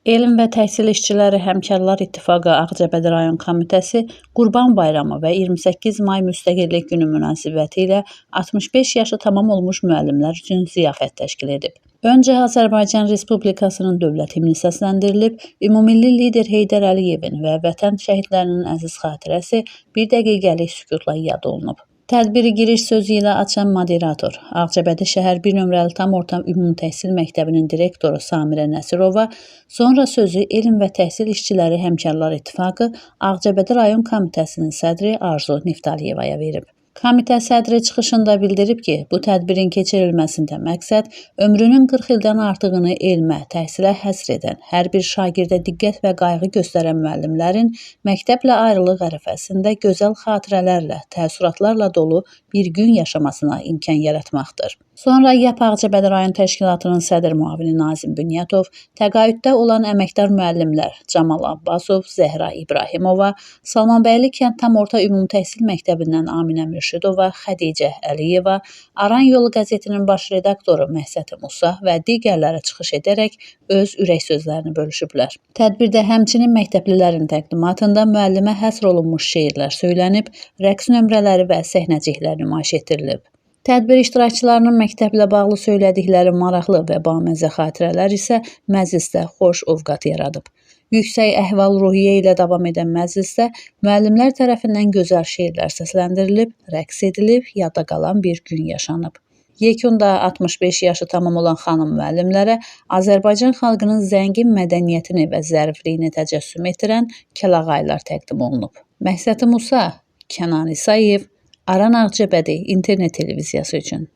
Elm və Təhsil İşçiləri Həmkarlar İttifaqı Ağcabədi rayon komitəsi Qurban Bayramı və 28 may Müstəqillik Günü münasibətilə 65 yaşı tamam olmuş müəllimlər üçün ziyafət təşkil edib. Öncə Azərbaycan Respublikasının dövlət himni səsləndirilib, Ümumilli lider Heydər Əliyevin və vətən şəhidlərinin əziz xatirəsi bir dəqiqəlik sükutla yad olunub. Tədbiri giriş sözü ilə açan moderator, Ağcabədi şəhər 1 nömrəli tam orta ümumi təhsil məktəbinin direktoru Samirə Nəsirova, sonra sözü Elm və Təhsil İşçiləri Həmkarlar İttifaqı Ağcabədi rayon komitəsinin sədri Arzu Niftaliyevaya verib. Komitə sədri çıxışında bildirib ki, bu tədbirin keçirilməsində məqsəd ömrünün 40 ildən artığını elmə, təhsilə həsr edən, hər bir şagirdə diqqət və qayğı göstərən müəllimlərin məktəblə ayrılıq ərəfəsində gözəl xatirələrlə, təəssüratlarla dolu bir gün yaşamasına imkan yaratmaqdır. Sonra YAP Ağcabədi rayon təşkilatının sədr müavini Nazim Bünyatov, təqaüddə olan əməkdar müəllimlər Camal Abbasov, Zəhra İbrahimova, Salmanbəyli kənd tam orta ümumi təhsil məktəbindən Aminə Mürşidova, Xədicə Əliyeva, Aran Yolu qəzetinin baş redaktoru Məhsəti Musa və digərləri çıxış edərək öz ürək sözlərini bölüşüblər. Tədbirdə həmçinin məktəblilərin təqdimatında müəllimə həsr olunmuş şeirlər söylənib, rəqs nömrələri və səhnəciklər nümayiş etdirilib. Tədbir iştirakçılarının məktəblə bağlı söylədikləri maraqlı və baməzə xatirələr isə məclisdə xoş ovqat yaradıb. Yüksək əhval-ruhiyyə ilə davam edən məclisdə müəllimlər tərəfindən gözəl şeirlər səsləndirilib, rəqs edilib, yadda qalan bir gün yaşanıb. Yekunda 65 yaşı tamam olan xanım müəllimlərə Azərbaycan xalqının zəngin mədəniyyətini və zərifliyini təcəssüm etdirən kəlağaylar təqdim olunub. Məhsəti Musa, Kənan İsayev, Aran Ağcabədi internet televiziyası üçün.